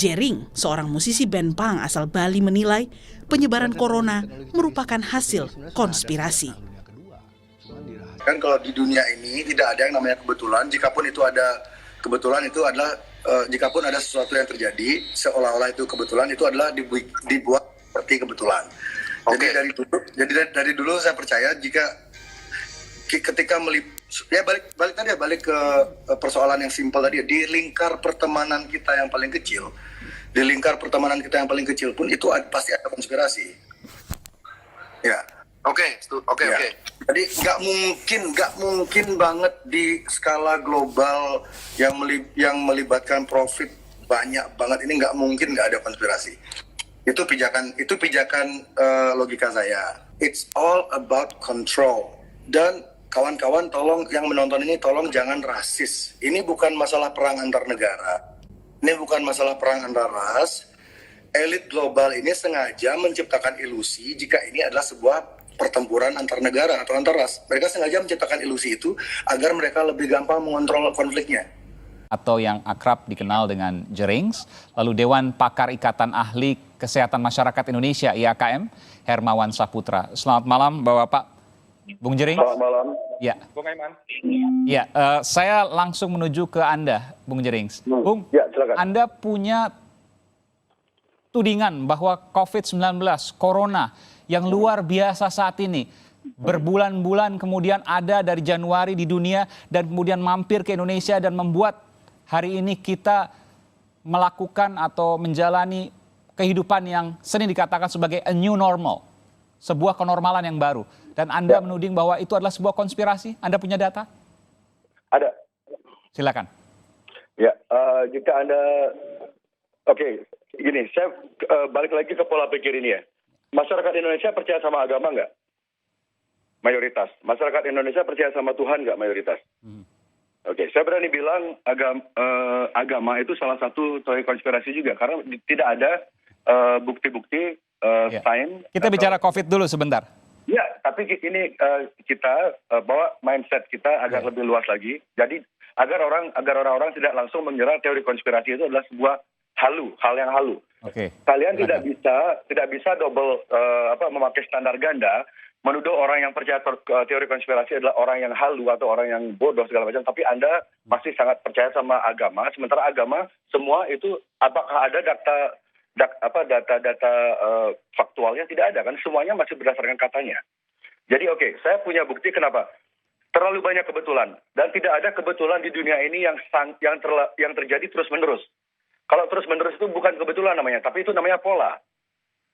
Jering, seorang musisi band punk asal Bali menilai penyebaran corona merupakan hasil konspirasi. Kan kalau di dunia ini tidak ada yang namanya kebetulan, jikapun itu ada kebetulan itu adalah jikapun ada sesuatu yang terjadi seolah-olah itu kebetulan itu adalah dibuat seperti kebetulan. Okay. Jadi dari dulu saya percaya jika ketika balik ke persoalan yang simpel tadi, di lingkar pertemanan kita yang paling kecil, pun itu pasti ada konspirasi. Ya. Oke. Jadi nggak mungkin banget di skala global yang melibatkan profit banyak banget, ini nggak mungkin nggak ada konspirasi. Itu pijakan logika saya. It's all about control. Dan kawan-kawan tolong yang menonton ini tolong jangan rasis. Ini bukan masalah perang antar negara. Ini bukan masalah perang antar ras. Elit global ini sengaja menciptakan ilusi jika ini adalah sebuah pertempuran antar negara atau antar ras. Mereka sengaja menciptakan ilusi itu agar mereka lebih gampang mengontrol konfliknya. Atau yang akrab dikenal dengan Jerings, lalu Dewan Pakar Ikatan Ahli Kesehatan Masyarakat Indonesia IAKM, Hermawan Saputra. Selamat malam Bapak-Bapak. Bung Jerings. Selamat malam. Ya. Bung Aiman. Ya, saya langsung menuju ke Anda, Bung Jerings. Bung, ya, silakan. Anda punya tudingan bahwa COVID-19, Corona yang luar biasa saat ini, berbulan-bulan kemudian ada dari Januari di dunia dan kemudian mampir ke Indonesia dan membuat hari ini kita melakukan atau menjalani kehidupan yang sering dikatakan sebagai a new normal, sebuah kenormalan yang baru. Dan Anda menuding bahwa itu adalah sebuah konspirasi. Anda punya data? Ada. Silakan. Ya, jika Anda, oke, gini, saya balik lagi ke pola pikir ini ya. Masyarakat Indonesia percaya sama agama nggak? Mayoritas. Masyarakat Indonesia percaya sama Tuhan nggak? Mayoritas. Oke, saya berani bilang agama itu salah satu teori konspirasi juga. Karena tidak ada bukti-bukti sains. Kita bicara COVID dulu sebentar. Ya, tapi ini kita bawa mindset kita agak lebih luas lagi. Jadi agar orang-orang tidak langsung mengira teori konspirasi itu adalah sebuah hal yang halu. Oke. Kalian tidak bisa double memakai standar ganda menuduh orang yang percaya teori konspirasi adalah orang yang halu atau orang yang bodoh segala macam, tapi Anda masih sangat percaya sama agama, sementara agama semua itu apakah ada data faktualnya? Tidak ada kan, semuanya masih berdasarkan katanya. Jadi oke, saya punya bukti kenapa terlalu banyak kebetulan dan tidak ada kebetulan di dunia ini yang terjadi terus menerus. Kalau terus menerus itu bukan kebetulan namanya, tapi itu namanya pola.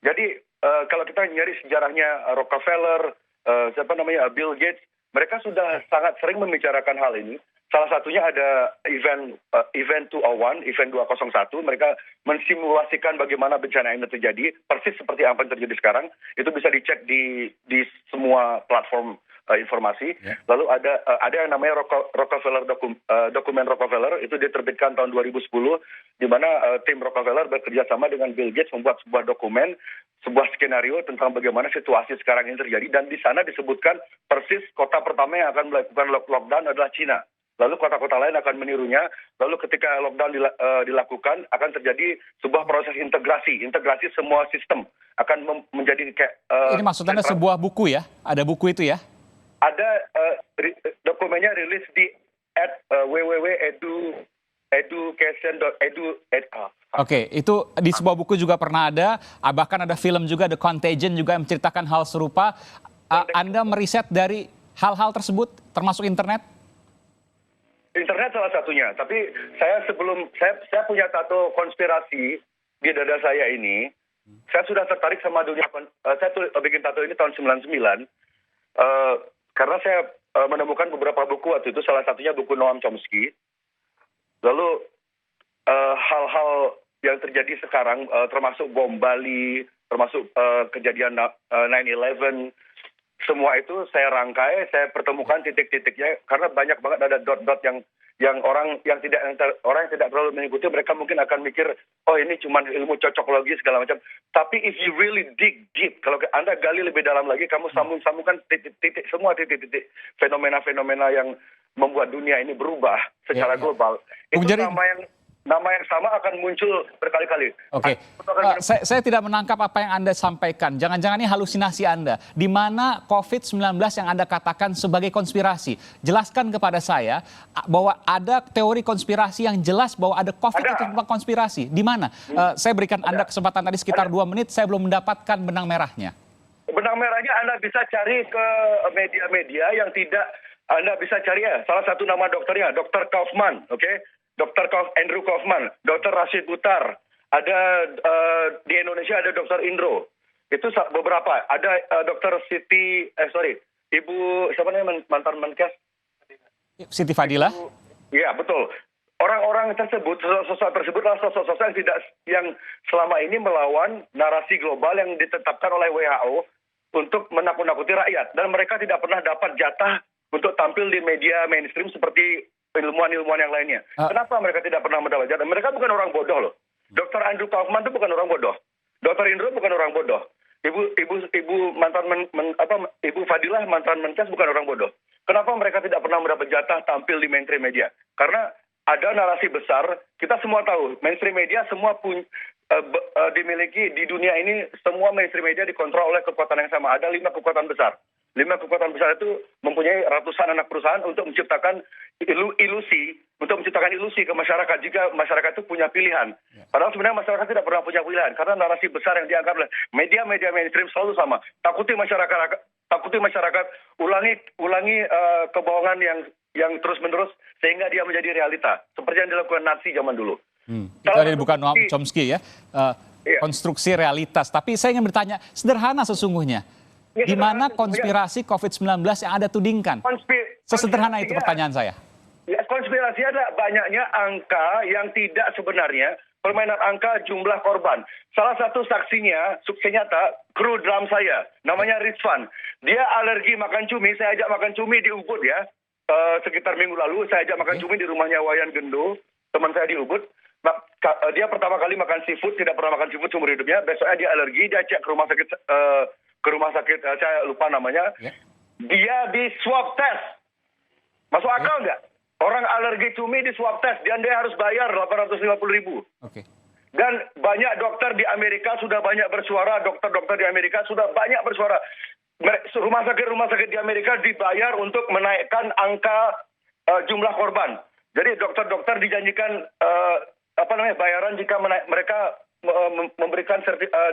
Jadi kalau kita nyari sejarahnya Rockefeller, Bill Gates, mereka sudah sangat sering membicarakan hal ini. Salah satunya ada event 201, mereka mensimulasikan bagaimana bencana ini terjadi, persis seperti apa yang terjadi sekarang. Itu bisa dicek di semua platform informasi. Lalu ada yang namanya Rockefeller dokumen Rockefeller, itu diterbitkan tahun 2010, di mana tim Rockefeller bekerja sama dengan Bill Gates membuat sebuah dokumen, sebuah skenario tentang bagaimana situasi sekarang ini terjadi, dan di sana disebutkan persis kota pertama yang akan melakukan lockdown adalah Cina. Lalu kota-kota lain akan menirunya. Lalu ketika lockdown dilakukan, akan terjadi sebuah proses integrasi semua sistem akan menjadi kayak. Ini maksudnya sebuah buku ya? Ada buku itu ya? Ada dokumennya rilis di www.education.edu. Oke, itu di sebuah buku juga pernah ada, bahkan ada film juga, The Contagion juga yang menceritakan hal serupa. Anda meriset dari hal-hal tersebut, termasuk internet? Internet salah satunya, tapi saya punya tato konspirasi di dada saya ini. Saya sudah tertarik sama dunia, saya bikin tato ini tahun 99, karena saya menemukan beberapa buku waktu itu, salah satunya buku Noam Chomsky. Lalu hal-hal yang terjadi sekarang, termasuk bom Bali, termasuk kejadian 9/11, semua itu saya rangkai, saya pertemukan titik-titiknya, karena banyak banget ada dot-dot yang orang yang tidak terlalu mengikuti, mereka mungkin akan mikir, oh ini cuma ilmu cocokologi segala macam. Tapi if you really dig deep, kalau Anda gali lebih dalam lagi, kamu sambung-sambungkan semua titik-titik fenomena-fenomena yang membuat dunia ini berubah secara global. Itu nama yang sama akan muncul berkali-kali. Oke, saya tidak menangkap apa yang Anda sampaikan. Jangan-jangan ini halusinasi Anda. Di mana COVID-19 yang Anda katakan sebagai konspirasi? Jelaskan kepada saya bahwa ada teori konspirasi yang jelas bahwa ada COVID itu tentang konspirasi. Di mana? Saya berikan Anda kesempatan tadi sekitar 2 menit, saya belum mendapatkan benang merahnya. Benang merahnya Anda bisa cari ke media-media yang tidak, Anda bisa cari ya, salah satu nama dokternya, Dr. Kaufman, oke? Dr. Andrew Kaufman, Dr. Rashid Uttar, ada di Indonesia ada Dr. Indro, itu beberapa, ada Dr. Ibu, siapa namanya mantan Menkes? Siti Fadilah? Iya, betul. Orang-orang tersebut, sosok tersebut adalah sosok-sosok yang selama ini melawan narasi global yang ditetapkan oleh WHO untuk menakut-nakuti rakyat. Dan mereka tidak pernah dapat jatah untuk tampil di media mainstream seperti ilmuwan-ilmuwan yang lainnya. Kenapa mereka tidak pernah mendapat jatah? Mereka bukan orang bodoh loh. Dr. Andrew Kaufman itu bukan orang bodoh. Dr. Indro bukan orang bodoh. Ibu Fadilah mantan Menkes bukan orang bodoh. Kenapa mereka tidak pernah mendapat jatah tampil di mainstream media? Karena ada narasi besar, kita semua tahu, mainstream media semua dimiliki di dunia ini, semua mainstream media dikontrol oleh kekuatan yang sama. Ada 5 kekuatan besar. 5 kekuatan besar itu mempunyai ratusan anak perusahaan untuk menciptakan ilusi ke masyarakat jika masyarakat itu punya pilihan. Padahal sebenarnya masyarakat tidak pernah punya pilihan karena narasi besar yang dianggap oleh media-media mainstream selalu sama. Takuti masyarakat, ulangi kebohongan yang terus-menerus sehingga dia menjadi realita. Seperti yang dilakukan Nazi zaman dulu. Itu ada bukan Noam Chomsky ya. Konstruksi realitas. Tapi saya ingin bertanya, sederhana sesungguhnya. Di mana konspirasi COVID-19 yang Anda tudingkan? Sesederhana itu pertanyaan saya. Ya, konspirasi ada banyaknya angka yang tidak sebenarnya, permainan angka jumlah korban. Salah satu saksinya, sukses nyata, kru drum saya, namanya Rizwan. Dia alergi makan cumi, saya ajak makan cumi di Ubud ya. Sekitar minggu lalu, saya ajak makan cumi di rumahnya Wayan Gendo, teman saya di Ubud. Dia pertama kali makan seafood, tidak pernah makan seafood seumur hidupnya. Besoknya dia alergi, dia cek ke rumah sakit, saya lupa namanya. Dia di swab test. Masuk akal nggak? Orang alergi cumi di swab test, dan dia harus bayar 850.000. Dan banyak dokter di Amerika sudah banyak bersuara, dokter-dokter di Amerika sudah banyak bersuara. Rumah sakit di Amerika dibayar untuk menaikkan angka jumlah korban. Jadi dokter-dokter dijanjikan bayaran jika mereka memberikan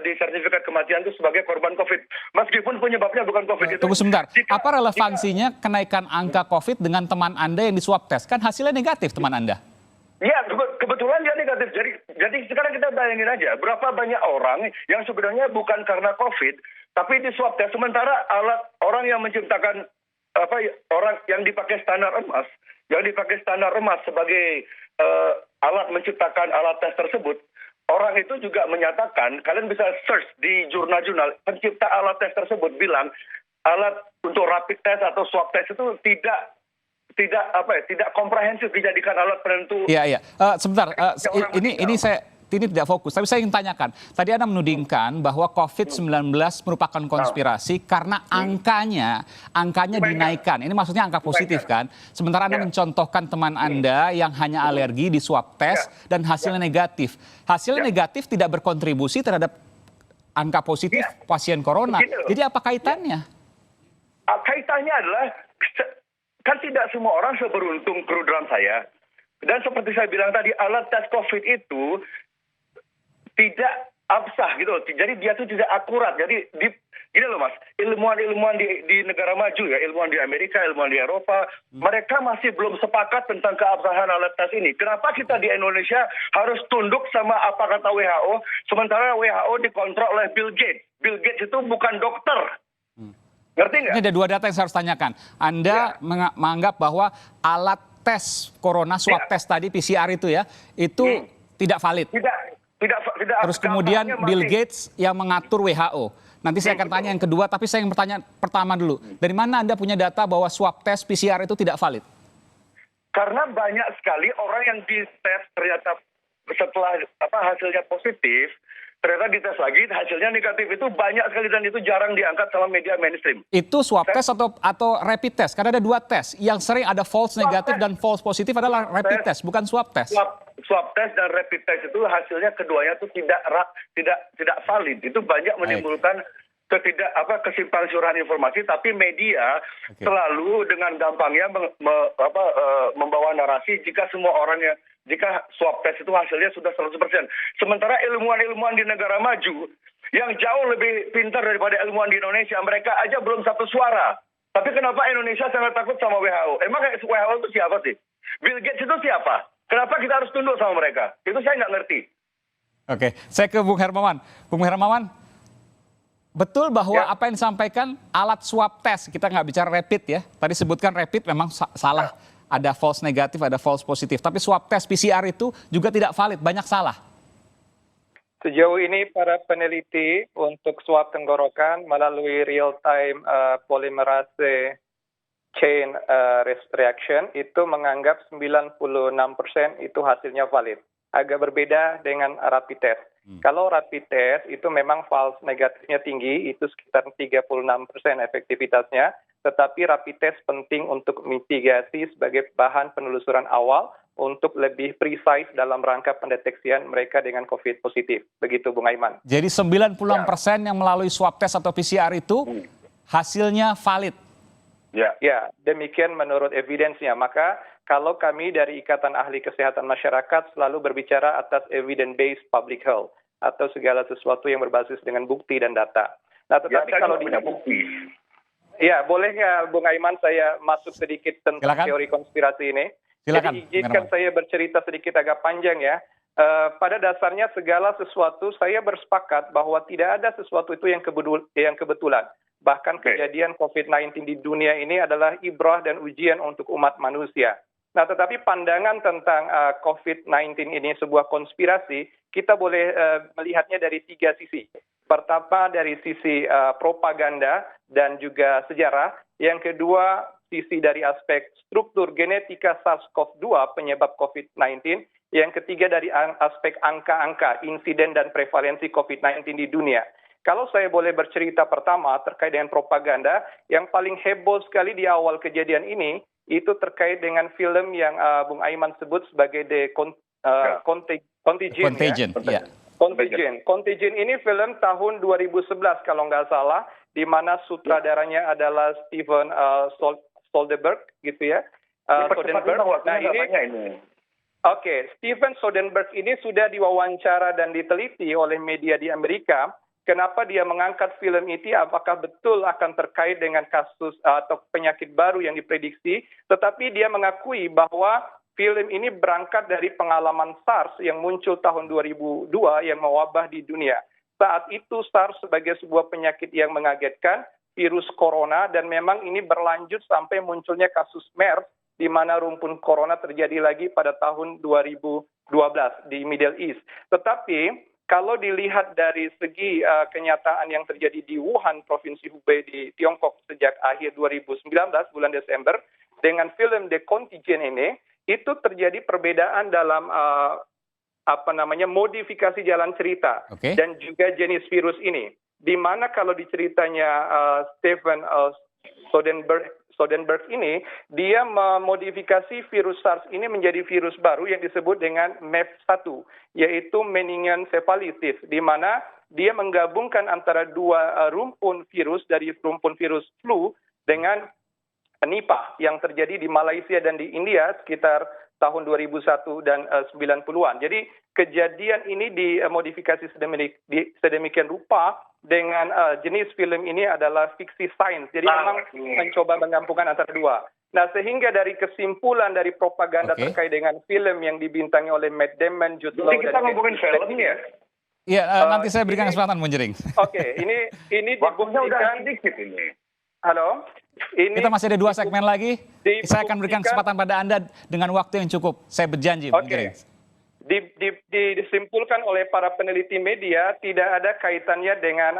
di sertifikat kematian itu sebagai korban COVID. Meskipun penyebabnya bukan COVID. Tunggu sebentar, apa relevansinya kenaikan angka COVID dengan teman Anda yang di swab test? Kan hasilnya negatif teman Anda. Ya, kebetulan dia negatif. Jadi sekarang kita bayangin aja, berapa banyak orang yang sebenarnya bukan karena COVID, tapi di swab test. Sementara orang yang menciptakan, orang yang dipakai standar emas, sebagai alat menciptakan alat tes tersebut, orang itu juga menyatakan, kalian bisa search di jurnal-jurnal, pencipta alat tes tersebut bilang, alat untuk rapid test atau swab test itu tidak komprehensif dijadikan alat penentu. Iya. Sebentar, ini tidak fokus, tapi saya ingin tanyakan. Tadi Anda menudingkan bahwa COVID-19 merupakan konspirasi karena angkanya dinaikkan. Ini maksudnya angka positif kan? Sementara Anda mencontohkan teman Anda yang hanya alergi di swab test dan hasilnya negatif. Hasilnya negatif tidak berkontribusi terhadap angka positif pasien corona. Jadi apa kaitannya? Kaitannya adalah, kan tidak semua orang seberuntung kru drum saya. Dan seperti saya bilang tadi, alat tes COVID itu tidak absah gitu loh. Jadi dia itu tidak akurat. Jadi gini loh Mas, ilmuwan-ilmuwan di negara maju ya, ilmuwan di Amerika, ilmuwan di Eropa, mereka masih belum sepakat tentang keabsahan alat tes ini. Kenapa kita di Indonesia harus tunduk sama apa kata WHO, sementara WHO dikontrol oleh Bill Gates. Bill Gates itu bukan dokter. Ngerti nggak? Ini ada 2 data yang saya harus tanyakan. Anda menganggap bahwa alat tes corona, swab test tadi, PCR itu ya, itu tidak valid. Tidak. Terus kemudian Bill Gates yang mengatur WHO. Nanti saya akan tanya yang kedua, tapi saya ingin bertanya pertama dulu. Dari mana Anda punya data bahwa swab test PCR itu tidak valid? Karena banyak sekali orang yang dites ternyata setelah hasilnya positif, ternyata dites lagi hasilnya negatif, itu banyak sekali dan itu jarang diangkat sama media mainstream. Itu swab test atau rapid test? Karena ada 2 tes. Yang sering ada false negatif dan false positif adalah rapid test, bukan swab test. swab test dan rapid test itu hasilnya keduanya itu tidak valid. Itu banyak menimbulkan kesimpang siuran informasi, tapi media selalu dengan gampangnya membawa narasi jika jika swab test itu hasilnya sudah 100%. Sementara ilmuwan-ilmuwan di negara maju yang jauh lebih pintar daripada ilmuwan di Indonesia, mereka aja belum satu suara. Tapi kenapa Indonesia sangat takut sama WHO? Emang WHO itu siapa sih? Bill Gates itu siapa? Kenapa kita harus tunduk sama mereka? Itu saya nggak ngerti. Oke, saya ke Bung Hermawan. Bung Hermawan, betul bahwa apa yang disampaikan alat swab test, kita nggak bicara rapid ya. Tadi sebutkan rapid memang salah. Ada false negatif, ada false positif. Tapi swab test PCR itu juga tidak valid, banyak salah. Sejauh ini para peneliti untuk swab tenggorokan melalui real-time polymerase chain reaction itu menganggap 96% itu hasilnya valid. Agak berbeda dengan rapid test. Kalau rapid test itu memang false negatifnya tinggi, itu sekitar 36% efektivitasnya. Tetapi rapid test penting untuk mitigasi sebagai bahan penelusuran awal untuk lebih precise dalam rangka pendeteksian mereka dengan COVID positif. Begitu Bung Aiman. Jadi 96% yang melalui swab test atau PCR itu hasilnya valid. Ya, demikian menurut evidence-nya. Maka kalau kami dari Ikatan Ahli Kesehatan Masyarakat selalu berbicara atas evidence-based public health atau segala sesuatu yang berbasis dengan bukti dan data. Nah, tetapi kalau di bukti. Ya, boleh nggak Bung Aiman saya masuk sedikit tentang teori konspirasi ini? Silakan. Jadi izinkan saya bercerita sedikit agak panjang ya. Pada dasarnya segala sesuatu saya bersepakat bahwa tidak ada sesuatu itu yang kebetulan. Bahkan kejadian COVID-19 di dunia ini adalah ibrah dan ujian untuk umat manusia. Nah, tetapi pandangan tentang COVID-19 ini sebuah konspirasi, kita boleh melihatnya dari 3 sisi. Pertama dari sisi propaganda dan juga sejarah. Yang kedua, sisi dari aspek struktur genetika SARS-CoV-2 penyebab COVID-19. Yang ketiga dari aspek angka-angka, insiden dan prevalensi COVID-19 di dunia. Kalau saya boleh bercerita pertama terkait dengan propaganda, yang paling heboh sekali di awal kejadian ini, itu terkait dengan film yang Bung Aiman sebut sebagai Contagion. Contagion ini film tahun 2011 kalau nggak salah, di mana sutradaranya adalah Steven Soderbergh, gitu ya. Soderbergh. Nah ini. Oke, Steven Soderbergh ini sudah diwawancara dan diteliti oleh media di Amerika. Kenapa dia mengangkat film itu? Apakah betul akan terkait dengan kasus atau penyakit baru yang diprediksi? Tetapi dia mengakui bahwa film ini berangkat dari pengalaman SARS yang muncul tahun 2002 yang mewabah di dunia. Saat itu SARS sebagai sebuah penyakit yang mengagetkan, virus corona, dan memang ini berlanjut sampai munculnya kasus MERS, di mana rumpun corona terjadi lagi pada tahun 2012 di Middle East. Tetapi kalau dilihat dari segi kenyataan yang terjadi di Wuhan, Provinsi Hubei di Tiongkok sejak akhir 2019, bulan Desember, dengan film The Contagion ini, itu terjadi perbedaan dalam modifikasi jalan cerita dan juga jenis virus ini. Di mana kalau diceritanya Steven Soderbergh ini, dia memodifikasi virus SARS ini menjadi virus baru yang disebut dengan MEF1, yaitu meningoencephalitis, di mana dia menggabungkan antara dua rumpun virus dari rumpun virus flu dengan Nipah yang terjadi di Malaysia dan di India sekitar tahun 2001 dan 90-an. Jadi kejadian ini dimodifikasi sedemikian rupa dengan jenis film ini adalah fiksi sains. Jadi memang mencoba menggabungkan antara dua. Nah, sehingga dari kesimpulan dari propaganda terkait dengan film yang dibintangi oleh Matt Damon, Jude Law, kita ngomongin film ya? Iya, nanti saya berikan kesempatan Munjering. Oke, ini dibuktikan. Sedikit ini. Halo? Kita masih ada 2 segmen lagi. Saya akan berikan kesempatan pada Anda dengan waktu yang cukup. Saya berjanji, Munjering. Disimpulkan oleh para peneliti media tidak ada kaitannya dengan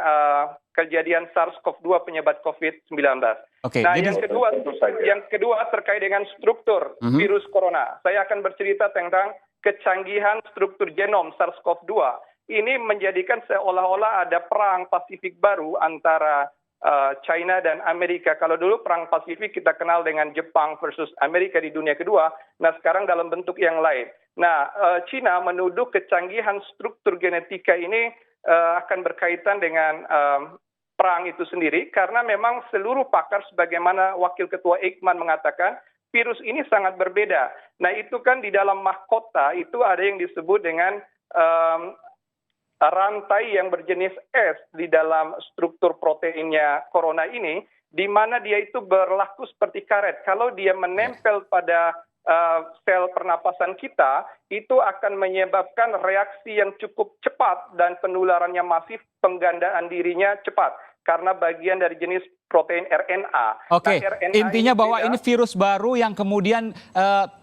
kejadian SARS-CoV-2 penyebab COVID-19. Nah, yang kedua terkait dengan struktur virus corona. Saya akan bercerita tentang kecanggihan struktur genom SARS-CoV-2. Ini menjadikan seolah-olah ada perang Pasifik baru antara China dan Amerika. Kalau dulu perang Pasifik kita kenal dengan Jepang versus Amerika di dunia kedua, nah sekarang dalam bentuk yang lain. Nah, China menuduh kecanggihan struktur genetika ini akan berkaitan dengan perang itu sendiri, karena memang seluruh pakar sebagaimana Wakil Ketua Eijkman mengatakan, virus ini sangat berbeda. Nah itu kan di dalam mahkota itu ada yang disebut dengan rantai yang berjenis S di dalam struktur proteinnya corona ini, di mana dia itu berlaku seperti karet. Kalau dia menempel pada sel pernapasan kita, itu akan menyebabkan reaksi yang cukup cepat dan penularannya masif, penggandaan dirinya cepat. Karena bagian dari jenis protein RNA. Oke, nah, RNA intinya bahwa beda. ini virus baru yang kemudian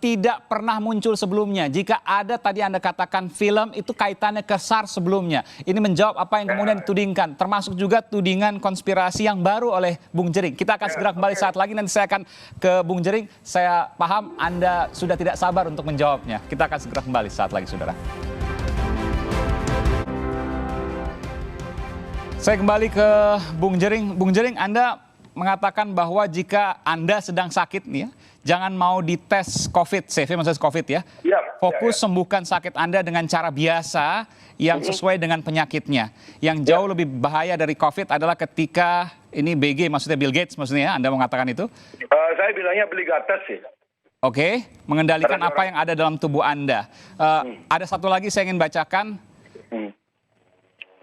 tidak pernah muncul sebelumnya. Jika ada tadi Anda katakan film itu kaitannya ke SARS sebelumnya. Ini menjawab apa yang kemudian ditudingkan, termasuk juga tudingan konspirasi yang baru oleh Bung Jering. Kita akan segera kembali saat lagi, nanti saya akan ke Bung Jering. Saya paham Anda sudah tidak sabar untuk menjawabnya. Kita akan segera kembali saat lagi, saudara. Saya kembali ke Bung Jering. Bung Jering, Anda mengatakan bahwa jika Anda sedang sakit nih ya, jangan mau dites COVID, CV maksudnya COVID ya. Fokus sembuhkan sakit Anda dengan cara biasa yang sesuai dengan penyakitnya. Yang jauh lebih bahaya dari COVID adalah ketika ini BG, maksudnya Bill Gates maksudnya ya, Anda mengatakan itu? Saya bilangnya beli gatas sih. Oke, mengendalikan apa yang ada dalam tubuh Anda. Ada satu lagi saya ingin bacakan.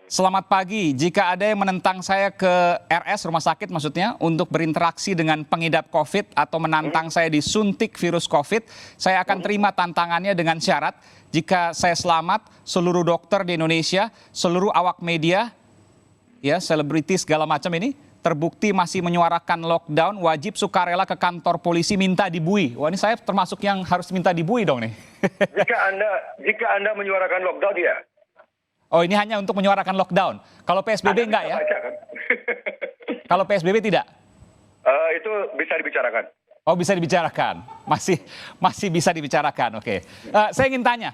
Selamat pagi, jika ada yang menentang saya ke RS, rumah sakit maksudnya, untuk berinteraksi dengan pengidap COVID atau menantang saya disuntik virus COVID, saya akan terima tantangannya dengan syarat, jika saya selamat, seluruh dokter di Indonesia, seluruh awak media, ya selebriti segala macam ini, terbukti masih menyuarakan lockdown, wajib sukarela ke kantor polisi minta dibui. Wah, ini saya termasuk yang harus minta dibui dong nih. Jika Anda menyuarakan lockdown ya. Oh, ini hanya untuk menyuarakan lockdown. Kalau PSBB enggak ya? Baca, kan? Kalau PSBB tidak? Itu bisa dibicarakan. Oh, bisa dibicarakan. Masih bisa dibicarakan. Oke. Saya ingin tanya,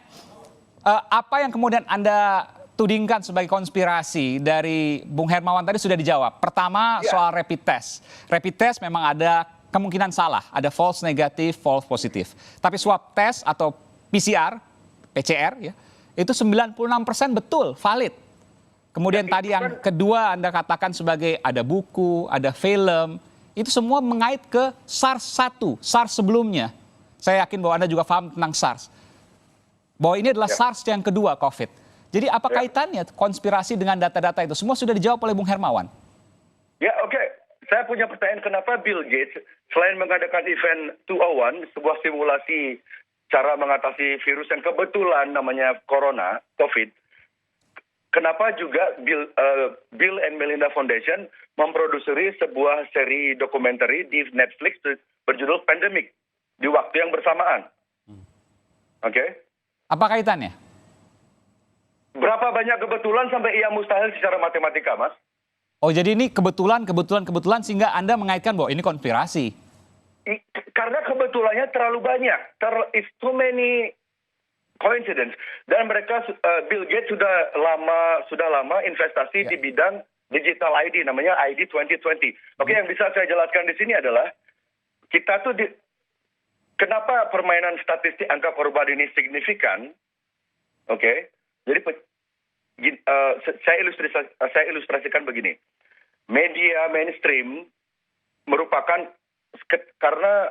apa yang kemudian Anda tudingkan sebagai konspirasi dari Bung Hermawan tadi sudah dijawab. Pertama, soal rapid test. Rapid test memang ada kemungkinan salah, ada false negatif, false positif. Tapi swab test atau PCR ya, itu 96% betul, valid. Kemudian tadi yang kedua Anda katakan sebagai ada buku, ada film, itu semua mengait ke SARS-1, SARS sebelumnya. Saya yakin bahwa Anda juga paham tentang SARS. Bahwa ini adalah SARS yang kedua, COVID. Jadi apa kaitannya konspirasi dengan data-data itu? Semua sudah dijawab oleh Bung Hermawan. Ya, oke. Saya punya pertanyaan, kenapa Bill Gates selain mengadakan event 201, sebuah simulasi cara mengatasi virus yang kebetulan namanya corona, COVID, kenapa juga Bill and Melinda Foundation memproduksi sebuah seri dokumenter di Netflix berjudul Pandemic di waktu yang bersamaan? Oke? Apa kaitannya? Berapa banyak kebetulan sampai ia mustahil secara matematika, Mas? Oh, jadi ini kebetulan sehingga Anda mengaitkan bahwa ini konspirasi. Karena kebetulannya terlalu banyak, it's too many coincidence. Dan mereka, Bill Gates sudah lama investasi di bidang digital ID, namanya ID 2020. Oke, yang bisa saya jelaskan di sini adalah kita tuh kenapa permainan statistik angka korban ini signifikan? Oke, jadi saya ilustrasikan begini. Media mainstream merupakan karena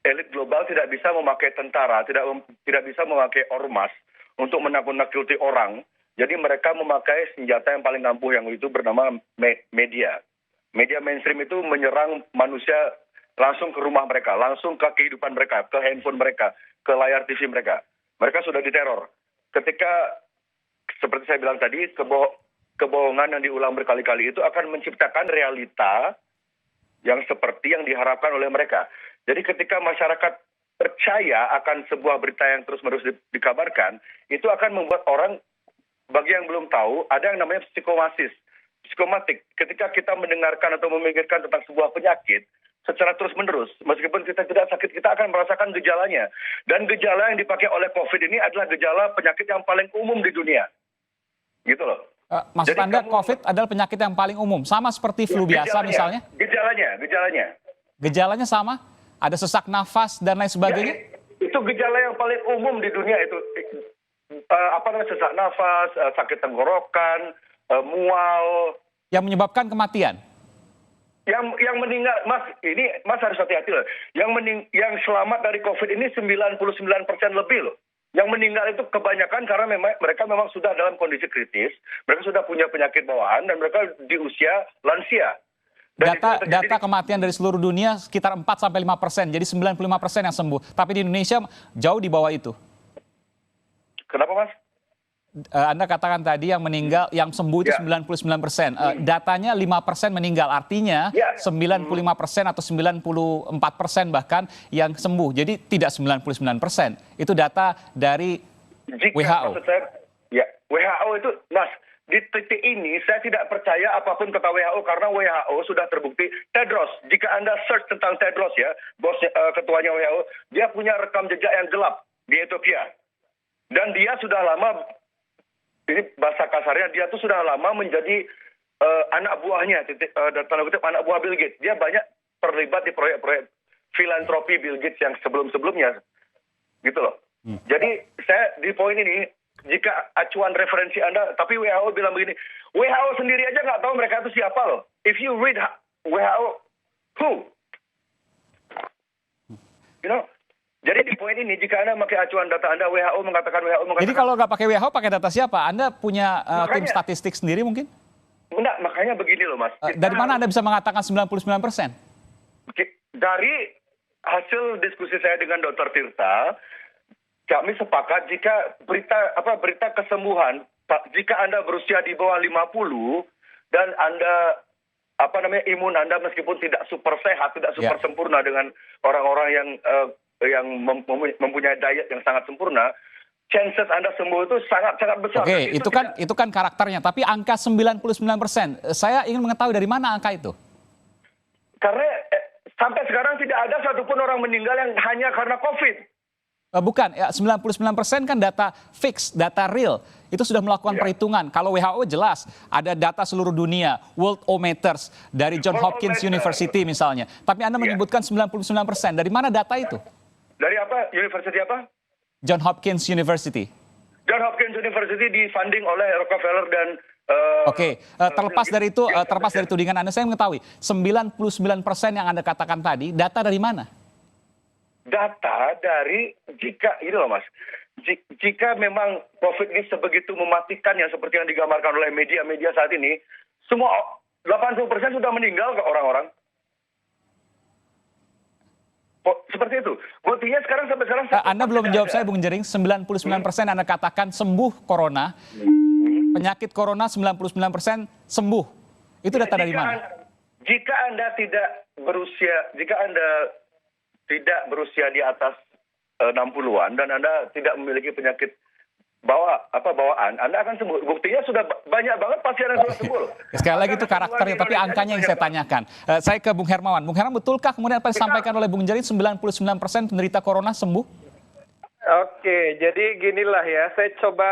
elit global tidak bisa memakai tentara, tidak bisa memakai ormas untuk menakut-nakuti orang. Jadi mereka memakai senjata yang paling ampuh yang itu bernama media. Media mainstream itu menyerang manusia langsung ke rumah mereka, langsung ke kehidupan mereka, ke handphone mereka, ke layar TV mereka. Mereka sudah diteror. Ketika, seperti saya bilang tadi, kebohongan yang diulang berkali-kali itu akan menciptakan realita yang seperti yang diharapkan oleh mereka. Jadi ketika masyarakat percaya akan sebuah berita yang terus-menerus dikabarkan, itu akan membuat orang, bagi yang belum tahu, ada yang namanya psikomatik. Ketika kita mendengarkan atau memikirkan tentang sebuah penyakit, secara terus-menerus, meskipun kita tidak sakit, kita akan merasakan gejalanya. Dan gejala yang dipakai oleh COVID ini adalah gejala penyakit yang paling umum di dunia. Gitu loh. Maksud Jadi Anda kamu- COVID adalah penyakit yang paling umum, sama seperti flu biasa misalnya? Gejalanya. Gejalanya sama? Ada sesak nafas dan lain sebagainya? Ya, itu gejala yang paling umum di dunia itu. Sesak nafas, sakit tenggorokan, mual. Yang menyebabkan kematian? Yang meninggal, Mas harus hati-hati loh. Yang selamat dari COVID ini 99% lebih loh. Yang meninggal itu kebanyakan karena mereka memang sudah dalam kondisi kritis, mereka sudah punya penyakit bawaan dan mereka di usia lansia. Dan Data kematian dari seluruh dunia sekitar 4-5%, jadi 95% yang sembuh. Tapi di Indonesia jauh di bawah itu. Kenapa, Mas? Anda katakan tadi yang meninggal, yang sembuh itu Ya. 99%. Datanya 5% meninggal, artinya Ya. 95% atau 94% bahkan yang sembuh. Jadi tidak 99%. Itu data dari WHO. Maksud saya, ya, WHO itu, Mas, di titik ini saya tidak percaya apapun kata WHO karena WHO sudah terbukti. Tedros, jika Anda search tentang Tedros ya, ketuanya WHO, dia punya rekam jejak yang gelap di Ethiopia. Dan dia sudah lama, ini bahasa kasarnya, dia tuh sudah lama menjadi anak buahnya, tanda kutip anak buah Bill Gates. Dia banyak terlibat di proyek-proyek filantropi Bill Gates yang sebelum-sebelumnya. Gitu loh. Jadi saya di poin ini, jika acuan referensi Anda, tapi WHO bilang begini, WHO sendiri aja nggak tahu mereka itu siapa loh. If you read WHO, who? You know? Jadi di poin ini, jika Anda pakai acuan data Anda, WHO mengatakan. Jadi kalau nggak pakai WHO, pakai data siapa? Anda punya tim Makanya- statistik sendiri mungkin? Enggak, makanya begini loh Mas. Dari mana Anda bisa mengatakan 99%? Dari hasil diskusi saya dengan Dr. Tirta, kami sepakat jika berita kesembuhan, jika Anda berusia di bawah 50 dan Anda imun Anda meskipun tidak super sehat, tidak super sempurna dengan orang-orang yang mempunyai diet yang sangat sempurna, chances Anda sembuh itu sangat-sangat besar. Oke, itu kan karakternya. Tapi angka 99%, saya ingin mengetahui dari mana angka itu? Karena sampai sekarang tidak ada satupun orang meninggal yang hanya karena COVID. Bukan, 99% kan data fix, data real. Itu sudah melakukan perhitungan. Kalau WHO jelas, ada data seluruh dunia, Worldometers, dari John Hopkins University misalnya. Tapi Anda menyebutkan 99%, dari mana data itu? Dari apa? University apa? John Hopkins University. John Hopkins University difunding oleh Rockefeller dan Oke, terlepas dari tudingan Anda, saya mengetahui 99% yang Anda katakan tadi, data dari mana? data dari jika memang COVID ini sebegitu mematikan yang seperti yang digambarkan oleh media-media saat ini, semua 80% sudah meninggal ke orang-orang. Seperti itu. Buktinya sampai sekarang Anda belum menjawab saya, Bung Jering. 99% Anda katakan sembuh corona. Penyakit corona 99% sembuh. Itu data dari mana? Jika Anda tidak berusia di atas 60-an dan Anda tidak memiliki penyakit bawaan, Anda akan sembuh. Buktinya sudah banyak banget pasien yang sudah sembuh. Sekali lagi itu karakternya, tapi angkanya yang saya tanyakan. Saya ke Bung Hermawan. Bung Hermawan, betulkah kemudian apa yang disampaikan oleh Bung Jering, 99% penderita corona sembuh? Oke, jadi ginilah ya, saya coba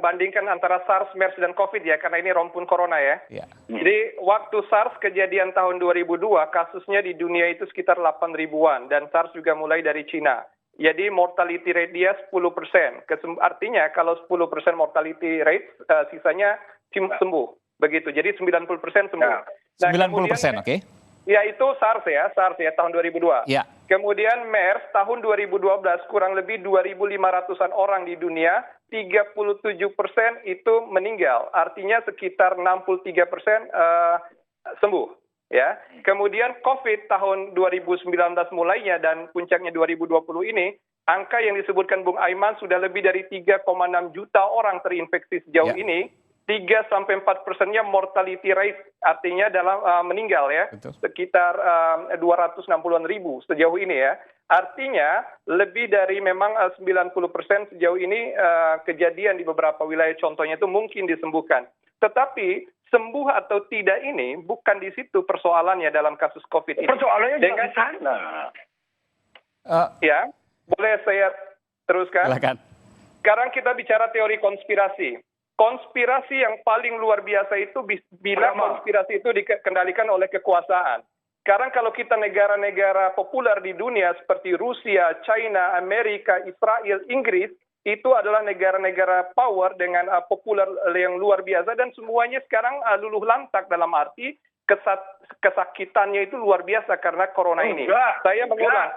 bandingkan antara SARS, MERS, dan COVID ya, karena ini rumpun corona ya. Ya. Jadi waktu SARS kejadian tahun 2002, kasusnya di dunia itu sekitar 8 ribuan, dan SARS juga mulai dari Cina. Jadi mortality rate dia 10%. Artinya kalau 10% mortality rate, sisanya sembuh. Begitu, jadi 90% sembuh. Nah, 90%, oke. Ya itu SARS ya tahun 2002. Ya. Kemudian MERS tahun 2012 kurang lebih 2.500-an orang di dunia, 37% itu meninggal. Artinya sekitar 63% sembuh. Ya. Kemudian COVID tahun 2019 mulainya dan puncaknya 2020 ini, angka yang disebutkan Bung Aiman sudah lebih dari 3,6 juta orang terinfeksi sejauh ini. 3-4%-nya mortality rate, artinya dalam meninggal ya. Betul. Sekitar 260-an ribu sejauh ini ya. Artinya lebih dari memang 90% sejauh ini kejadian di beberapa wilayah contohnya itu mungkin disembuhkan. Tetapi sembuh atau tidak ini bukan di situ persoalannya dalam kasus COVID ini. Persoalannya juga di sana. Ya, boleh saya teruskan? Silakan. Sekarang kita bicara teori konspirasi. konspirasi yang paling luar biasa itu bila konspirasi itu dikendalikan oleh kekuasaan. Sekarang kalau kita negara-negara populer di dunia seperti Rusia, China, Amerika, Israel, Inggris, itu adalah negara-negara power dengan populer yang luar biasa dan semuanya sekarang luluh lantak dalam arti kesakitannya itu luar biasa karena corona ini. Saya mengulang.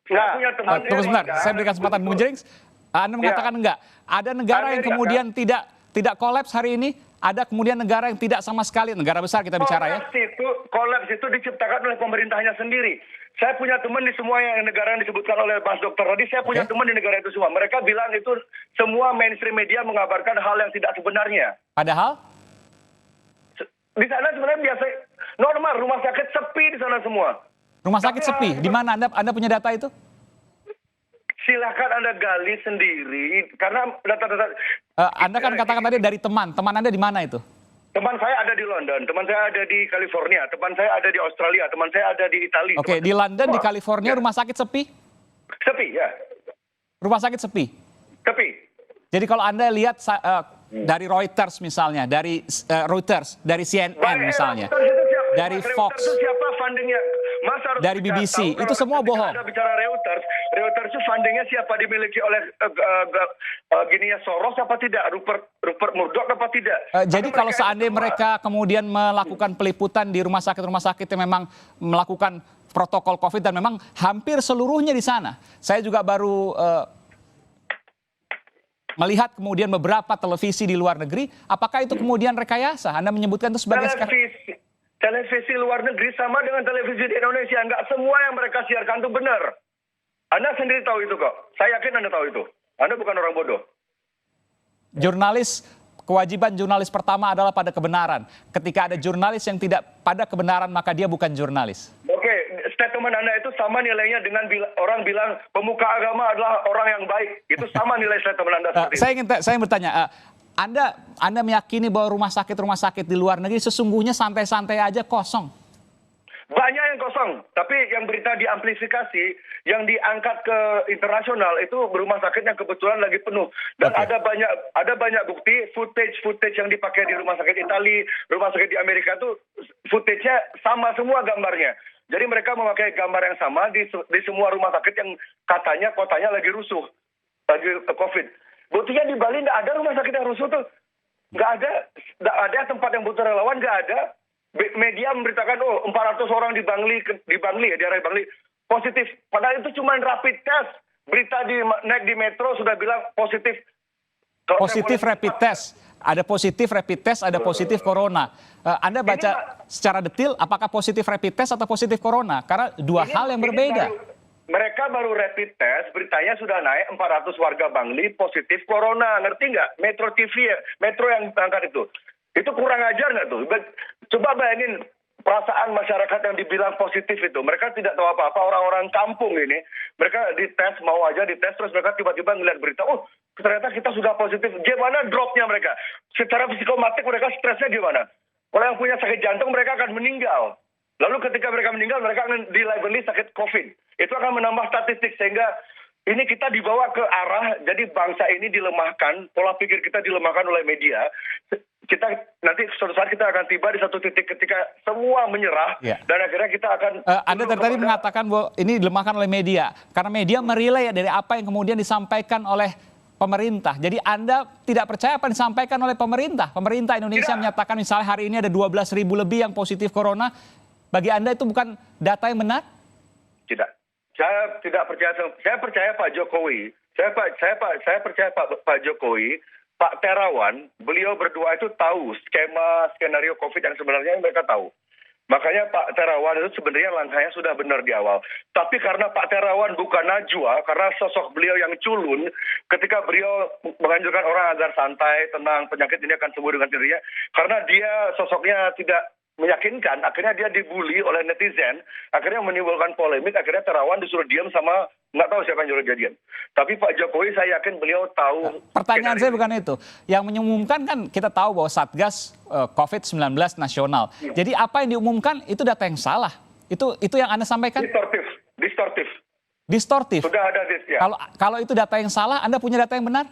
Tunggu sebentar, saya berikan kesempatan Bung Jerings. Anda mengatakan enggak. Ada negara yang kemudian tidak kolaps hari ini, ada kemudian negara yang tidak sama sekali, negara besar kita bicara ya. Kolaps itu diciptakan oleh pemerintahnya sendiri. Saya punya teman di semua negara yang disebutkan oleh Mas Dokter tadi, saya punya teman di negara itu semua. Mereka bilang itu semua mainstream media mengabarkan hal yang tidak sebenarnya. Padahal? Di sana sebenarnya biasa, normal, rumah sakit sepi di sana semua. Rumah sakit sepi, di mana Anda punya data itu? Silakan Anda gali sendiri, karena data-data... Anda kan katakan tadi dari teman Anda di mana itu? Teman saya ada di London, teman saya ada di California, teman saya ada di Australia, teman saya ada di Italia. Oke, di London, di California rumah sakit sepi? Sepi, ya. Rumah sakit sepi? Sepi. Jadi kalau Anda lihat dari Reuters misalnya, dari Reuters, dari CNN misalnya, dari Fox, siapa fundingnya? dari BBC, itu semua bohong. Anda bicara Reuters itu fundingnya siapa, dimiliki oleh Soros apa tidak, Rupert Murdoch apa tidak? Jadi kalau seandainya mereka kemudian melakukan peliputan di rumah sakit yang memang melakukan protokol COVID dan memang hampir seluruhnya di sana. Saya juga baru melihat kemudian beberapa televisi di luar negeri, apakah itu kemudian rekayasa? Anda menyebutkan itu sebagai televisi luar negeri sama dengan televisi di Indonesia. Nggak semua yang mereka siarkan itu benar. Anda sendiri tahu itu kok. Saya yakin Anda tahu itu. Anda bukan orang bodoh. Kewajiban jurnalis pertama adalah pada kebenaran. Ketika ada jurnalis yang tidak pada kebenaran, maka dia bukan jurnalis. Oke, statement Anda itu sama nilainya dengan orang bilang pemuka agama adalah orang yang baik. Itu sama nilai statement Anda seperti itu. Saya bertanya, Anda meyakini bahwa rumah sakit di luar negeri sesungguhnya santai-santai aja kosong? Banyak yang kosong, tapi yang berita diamplifikasi, yang diangkat ke internasional itu rumah sakit yang kebetulan lagi penuh. Dan ada banyak bukti footage yang dipakai di rumah sakit Italia, rumah sakit di Amerika itu footage-nya sama semua gambarnya. Jadi mereka memakai gambar yang sama di semua rumah sakit yang katanya kotanya lagi rusuh, lagi COVID. Buktinya di Bali nggak ada rumah sakit yang rusuh tuh. Nggak ada tempat yang butuh relawan, nggak ada. Media memberitakan, 400 orang di Bangli, di daerah Bangli, positif. Padahal itu cuma rapid test. Berita naik di metro sudah bilang positif. Positif rapid test. Ada positif rapid test, ada positif corona. Anda baca secara detail apakah positif rapid test atau positif corona? Karena dua hal yang berbeda. Mereka baru rapid test, beritanya sudah naik 400 warga Bangli positif corona. Ngerti nggak? Metro TV, Metro yang angkat itu. Itu kurang ajar nggak tuh? Coba bayangin perasaan masyarakat yang dibilang positif itu. Mereka tidak tahu apa-apa, orang-orang kampung ini. Mereka dites, mau aja dites, terus mereka tiba-tiba ngeliat berita, ternyata kita sudah positif. Gimana dropnya mereka? Secara psikomatik mereka stresnya gimana? Kalau yang punya sakit jantung mereka akan meninggal. Lalu ketika mereka meninggal, mereka akan dilabeli sakit COVID. Itu akan menambah statistik sehingga ini kita dibawa ke arah, jadi bangsa ini dilemahkan, pola pikir kita dilemahkan oleh media. Kita nanti suatu saat kita akan tiba di satu titik ketika semua menyerah, dan akhirnya kita akan... Anda tadi mengatakan bahwa ini dilemahkan oleh media, karena media merilai dari apa yang kemudian disampaikan oleh pemerintah. Jadi Anda tidak percaya apa yang disampaikan oleh pemerintah. Pemerintah Indonesia menyatakan misalnya hari ini ada 12.000 lebih yang positif corona. Bagi Anda itu bukan data yang benar? Tidak. Saya tidak percaya. Saya percaya Pak Jokowi. Saya percaya Pak Jokowi, Pak Terawan, beliau berdua itu tahu skenario COVID yang sebenarnya mereka tahu. Makanya Pak Terawan itu sebenarnya langkahnya sudah benar di awal. Tapi karena Pak Terawan bukan najwa, karena sosok beliau yang culun, ketika beliau menganjurkan orang agar santai, tenang, penyakit ini akan sembuh dengan sendirinya, karena dia sosoknya tidak meyakinkan, akhirnya dia dibully oleh netizen, akhirnya menimbulkan polemik, akhirnya Terawan disuruh diam sama nggak tahu siapa yang nyuruh dia diam. Tapi Pak Jokowi saya yakin beliau tahu. Pertanyaan saya bukan itu. Yang mengumumkan kan kita tahu bahwa Satgas COVID-19 nasional. Jadi apa yang diumumkan itu data yang salah. Itu yang Anda sampaikan? Distortif. Sudah ada ya. Kalau itu data yang salah, Anda punya data yang benar?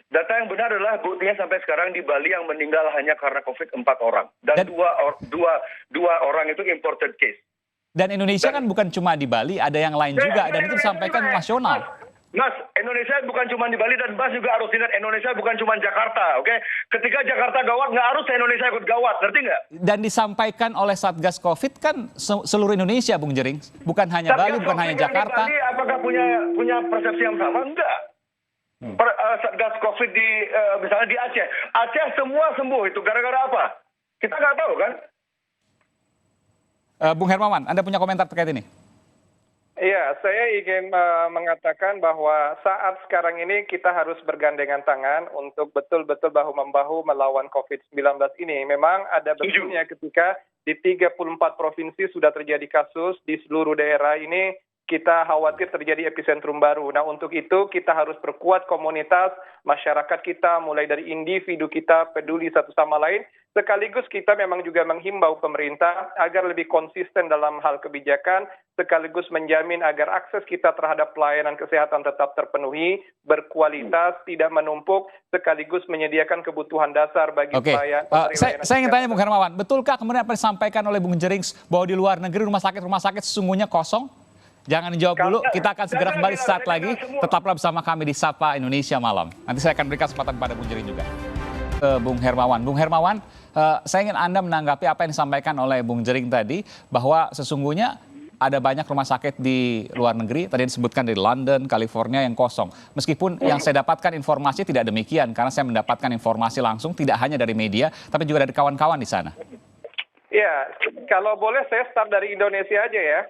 Data yang benar adalah buktinya sampai sekarang di Bali yang meninggal hanya karena COVID 4 orang. Dan dua orang itu imported case. Dan Indonesia kan bukan cuma di Bali, ada yang lain juga, dan itu disampaikan nasional. Mas, Indonesia bukan cuma di Bali, dan Mas juga harus ingat Indonesia bukan cuma Jakarta, oke? Ketika Jakarta gawat, nggak harus Indonesia ikut gawat, ngerti nggak? Dan disampaikan oleh Satgas Covid kan seluruh Indonesia, Bung Jering. Bukan hanya Bali, bukan hanya Jakarta. Di Bali, apakah punya persepsi yang sama? Enggak. Satgas Covid di misalnya di Aceh. Aceh semua sembuh, itu gara-gara apa? Kita nggak tahu kan? Bung Hermawan, Anda punya komentar terkait ini? Iya, saya ingin mengatakan bahwa saat sekarang ini kita harus bergandengan tangan untuk betul-betul bahu-membahu melawan COVID-19 ini. Memang ada betulnya ketika di 34 provinsi sudah terjadi kasus, di seluruh daerah ini kita khawatir terjadi epicentrum baru. Nah, untuk itu kita harus perkuat komunitas, masyarakat kita, mulai dari individu kita peduli satu sama lain. Sekaligus kita memang juga menghimbau pemerintah agar lebih konsisten dalam hal kebijakan, sekaligus menjamin agar akses kita terhadap pelayanan kesehatan tetap terpenuhi, berkualitas, tidak menumpuk, sekaligus menyediakan kebutuhan dasar bagi pelayan. Saya ingin tanya Bung Hermawan, betulkah kemudian apa disampaikan oleh Bung Jering bahwa di luar negeri rumah sakit sesungguhnya kosong? Jangan dijawab dulu, kita akan segera kembali saat lagi. Tetaplah bersama kami di Sapa Indonesia Malam. Nanti saya akan berikan kesempatan pada Bung Jering juga. Bung Hermawan, saya ingin Anda menanggapi apa yang disampaikan oleh Bung Jering tadi, bahwa sesungguhnya ada banyak rumah sakit di luar negeri, tadi disebutkan di London, California yang kosong. Meskipun yang saya dapatkan informasi tidak demikian, karena saya mendapatkan informasi langsung tidak hanya dari media, tapi juga dari kawan-kawan di sana. Ya, kalau boleh saya start dari Indonesia aja ya.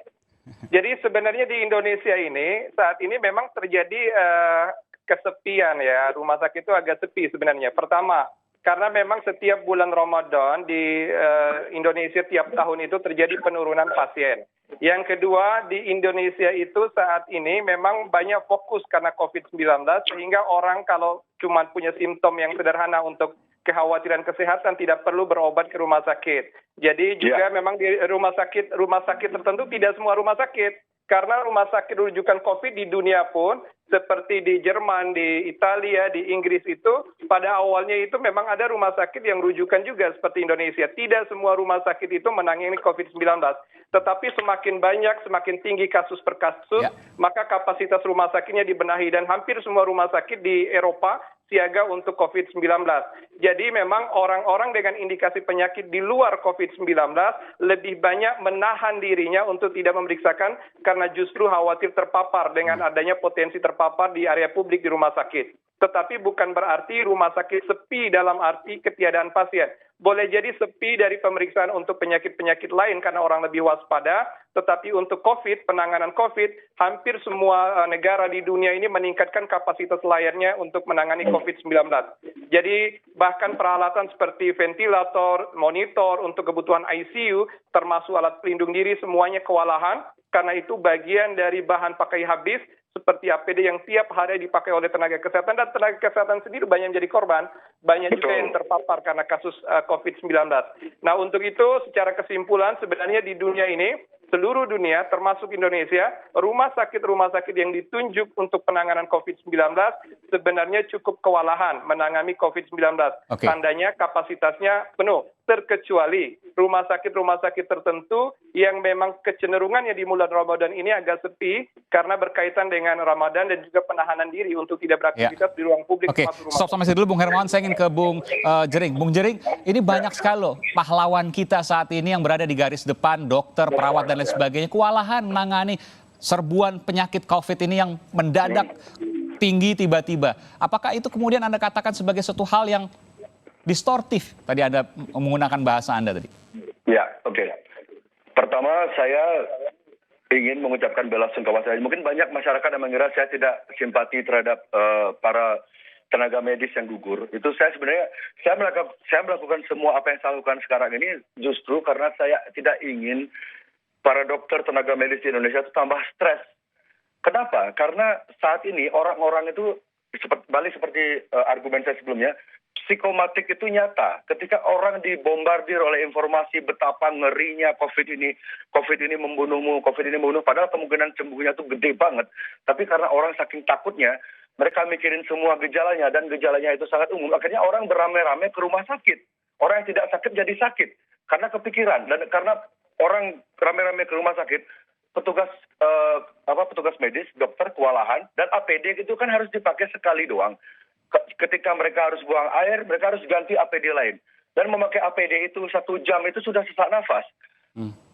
Jadi sebenarnya di Indonesia ini saat ini memang terjadi kesepian ya, rumah sakit itu agak sepi sebenarnya. Pertama, karena memang setiap bulan Ramadan di Indonesia tiap tahun itu terjadi penurunan pasien. Yang kedua, di Indonesia itu saat ini memang banyak fokus karena COVID-19 sehingga orang kalau cuma punya simptom yang sederhana untuk kekhawatiran kesehatan tidak perlu berobat ke rumah sakit. Jadi juga memang di rumah sakit tertentu tidak semua rumah sakit. Karena rumah sakit rujukan COVID di dunia pun seperti di Jerman, di Italia, di Inggris itu pada awalnya itu memang ada rumah sakit yang rujukan juga seperti Indonesia. Tidak semua rumah sakit itu menangani COVID-19. Tetapi semakin banyak, semakin tinggi kasus per kasus, maka kapasitas rumah sakitnya dibenahi. Dan hampir semua rumah sakit di Eropa siaga untuk COVID-19. Jadi memang orang-orang dengan indikasi penyakit di luar COVID-19 lebih banyak menahan dirinya untuk tidak memeriksakan karena justru khawatir terpapar dengan adanya potensi terpapar di area publik di rumah sakit. Tetapi bukan berarti rumah sakit sepi dalam arti ketiadaan pasien. Boleh jadi sepi dari pemeriksaan untuk penyakit-penyakit lain karena orang lebih waspada, tetapi untuk COVID, penanganan COVID, hampir semua negara di dunia ini meningkatkan kapasitas layarnya untuk menangani COVID-19. Jadi bahkan peralatan seperti ventilator, monitor untuk kebutuhan ICU, termasuk alat pelindung diri, semuanya kewalahan. Karena itu bagian dari bahan pakai habis seperti APD yang tiap hari dipakai oleh tenaga kesehatan, dan tenaga kesehatan sendiri banyak menjadi korban, banyak juga yang terpapar karena kasus COVID-19. Nah, untuk itu secara kesimpulan sebenarnya di dunia ini, seluruh dunia termasuk Indonesia, rumah sakit yang ditunjuk untuk penanganan COVID-19 sebenarnya cukup kewalahan menangani COVID-19. Tandanya kapasitasnya penuh, terkecuali rumah sakit tertentu yang memang kecenderungannya di bulan Ramadan ini agak sepi karena berkaitan dengan Ramadan dan juga penahanan diri untuk tidak beraktivitas di ruang publik. Stop sampai situ dulu Bung Hermawan, saya ingin ke Bung Jering. Bung Jering, ini banyak sekali loh pahlawan kita saat ini yang berada di garis depan, dokter, perawat dan lain sebagainya, kewalahan menangani serbuan penyakit COVID ini yang mendadak tinggi tiba-tiba. Apakah itu kemudian Anda katakan sebagai suatu hal yang distortif? Tadi Anda menggunakan bahasa Anda tadi. Ya, oke. Pertama, saya ingin mengucapkan bela sungkawa saya. Mungkin banyak masyarakat yang mengira saya tidak simpati terhadap para tenaga medis yang gugur. Itu saya sebenarnya, saya melakukan semua apa yang saya lakukan sekarang ini justru karena saya tidak ingin para dokter tenaga medis di Indonesia itu tambah stres. Kenapa? Karena saat ini orang-orang itu balik seperti argumen saya sebelumnya, psikomatik itu nyata. Ketika orang dibombardir oleh informasi betapa ngerinya COVID ini membunuhmu, padahal kemungkinan sembuhnya itu gede banget. Tapi karena orang saking takutnya, mereka mikirin semua gejalanya, dan gejalanya itu sangat umum. Akhirnya orang beramai-ramai ke rumah sakit. Orang yang tidak sakit jadi sakit karena kepikiran, dan karena orang ramai-ramai ke rumah sakit, petugas petugas medis, dokter kewalahan, dan APD itu kan harus dipakai sekali doang. Ketika mereka harus buang air, mereka harus ganti APD lain. Dan memakai APD itu 1 jam itu sudah sesak nafas.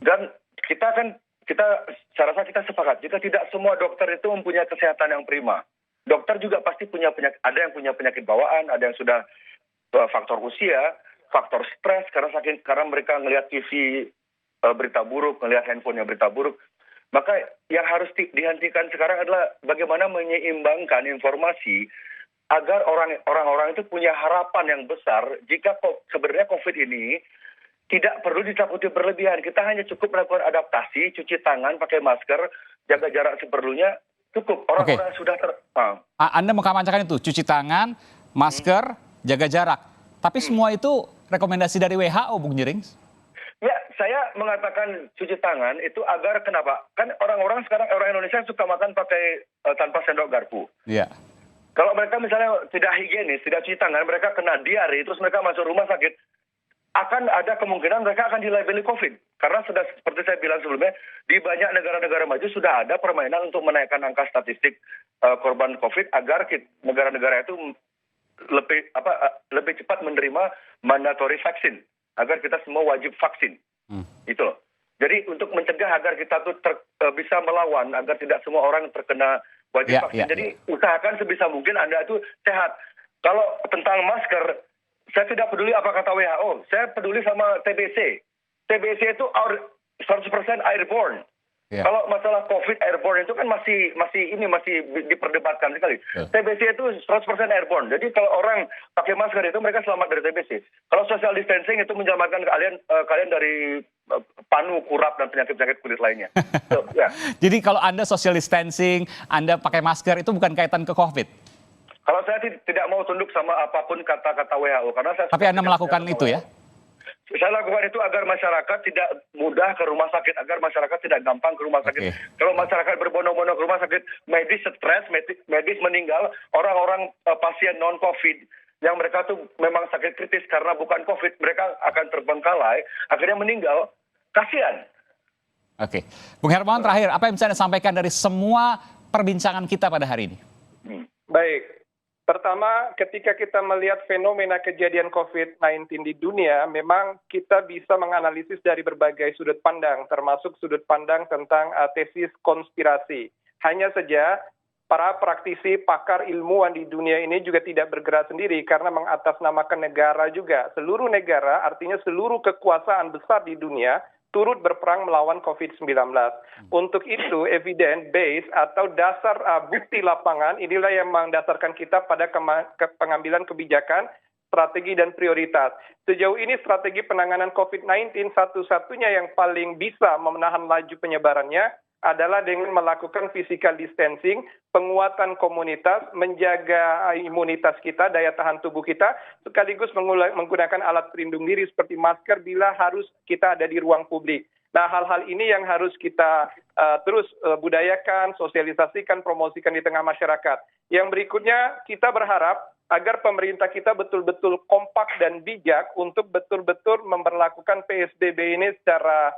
Dan saya rasa kita sepakat, jika tidak semua dokter itu mempunyai kesehatan yang prima. Dokter juga pasti punya penyakit, ada yang punya penyakit bawaan, ada yang sudah faktor usia, faktor stres, karena mereka ngelihat TV berita buruk, ngelihat handphonenya berita buruk. Maka yang harus dihentikan sekarang adalah bagaimana menyeimbangkan informasi agar orang-orang itu punya harapan yang besar jika sebenarnya COVID ini tidak perlu ditakuti berlebihan. Kita hanya cukup melakukan adaptasi, cuci tangan, pakai masker, jaga jarak seperlunya, cukup. Orang-orang sudah Anda mengkampanyekan itu, cuci tangan, masker, jaga jarak. Tapi semua itu rekomendasi dari WHO, Bung Jerings? Ya, saya mengatakan cuci tangan itu agar kenapa? Kan orang-orang sekarang, orang Indonesia suka makan pakai tanpa sendok garpu. Iya. Kalau mereka misalnya tidak higienis, tidak cuci tangan, mereka kena diare, terus mereka masuk rumah sakit, akan ada kemungkinan mereka akan dilabeli COVID. Karena sudah seperti saya bilang sebelumnya, di banyak negara-negara maju sudah ada permainan untuk menaikkan angka statistik korban COVID agar negara-negara itu lebih cepat menerima mandatory vaksin, agar kita semua wajib vaksin. Itu loh. Jadi untuk mencegah agar kita tuh bisa melawan, agar tidak semua orang terkena wajib vaksin. Jadi usahakan sebisa mungkin Anda itu sehat. Kalau tentang masker, saya tidak peduli apa kata WHO. Saya peduli sama TBC. TBC itu 100% airborne. Kalau masalah COVID airborne itu kan masih diperdebatkan sekali. TBC itu 100% airborne. Jadi kalau orang pakai masker itu mereka selamat dari TBC. Kalau social distancing itu menyelamatkan kalian dari panu, kurap, dan penyakit-penyakit kulit lainnya. Jadi kalau Anda social distancing, Anda pakai masker itu bukan kaitan ke COVID? Kalau saya tidak mau tunduk sama apapun kata-kata WHO. Tapi Anda melakukan itu ya? Saya lakukan itu agar masyarakat tidak mudah ke rumah sakit, agar masyarakat tidak gampang ke rumah sakit. Kalau masyarakat berbondong-bondong ke rumah sakit, medis stres, medis meninggal, orang-orang pasien non-COVID yang mereka tuh memang sakit kritis karena bukan COVID, mereka akan terbengkalai, akhirnya meninggal. Kasihan. Oke. Bung Hermawan, terakhir, apa yang bisa Anda sampaikan dari semua perbincangan kita pada hari ini? Baik. Pertama, ketika kita melihat fenomena kejadian COVID-19 di dunia, memang kita bisa menganalisis dari berbagai sudut pandang, termasuk sudut pandang tentang tesis konspirasi. Hanya saja, para praktisi, pakar ilmuwan di dunia ini juga tidak bergerak sendiri karena mengatasnamakan negara juga. Seluruh negara, artinya seluruh kekuasaan besar di dunia, turut berperang melawan COVID-19. Untuk itu, evidence base atau dasar bukti lapangan inilah yang mendasarkan kita pada pengambilan kebijakan, strategi, dan prioritas. Sejauh ini strategi penanganan COVID-19 satu-satunya yang paling bisa menahan laju penyebarannya adalah dengan melakukan physical distancing, penguatan komunitas, menjaga imunitas kita, daya tahan tubuh kita, sekaligus menggunakan alat pelindung diri seperti masker bila harus kita ada di ruang publik. Nah, hal-hal ini yang harus kita terus budayakan, sosialisasikan, promosikan di tengah masyarakat. Yang berikutnya, kita berharap agar pemerintah kita betul-betul kompak dan bijak untuk betul-betul memperlakukan PSBB ini secara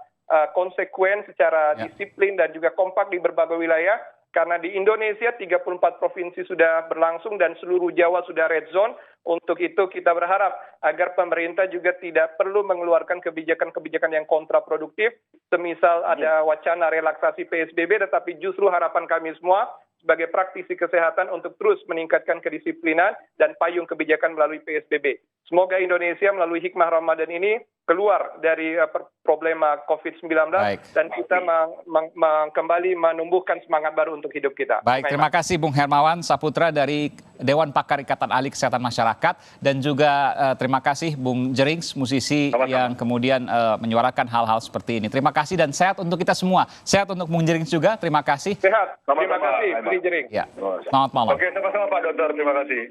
konsekuen, secara disiplin, dan juga kompak di berbagai wilayah. Karena di Indonesia 34 provinsi sudah berlangsung dan seluruh Jawa sudah red zone. Untuk itu kita berharap agar pemerintah juga tidak perlu mengeluarkan kebijakan-kebijakan yang kontraproduktif. Semisal ada wacana relaksasi PSBB, tetapi justru harapan kami semua sebagai praktisi kesehatan untuk terus meningkatkan kedisiplinan dan payung kebijakan melalui PSBB. Semoga Indonesia melalui hikmah Ramadan ini keluar dari problema COVID-19 dan kita kembali menumbuhkan semangat baru untuk hidup kita. Baik, terima kasih Bung Hermawan Saputra dari Dewan Pakar Ikatan Ahli Kesehatan Masyarakat, dan juga terima kasih Bung Jerings, musisi yang kemudian menyuarakan hal-hal seperti ini. Terima kasih dan sehat untuk kita semua. Sehat untuk Bung Jerings juga, terima kasih. Sehat, terima kasih Bung Jerings. Ya, selamat malam. Oke, sama-sama Pak Dokter, terima kasih.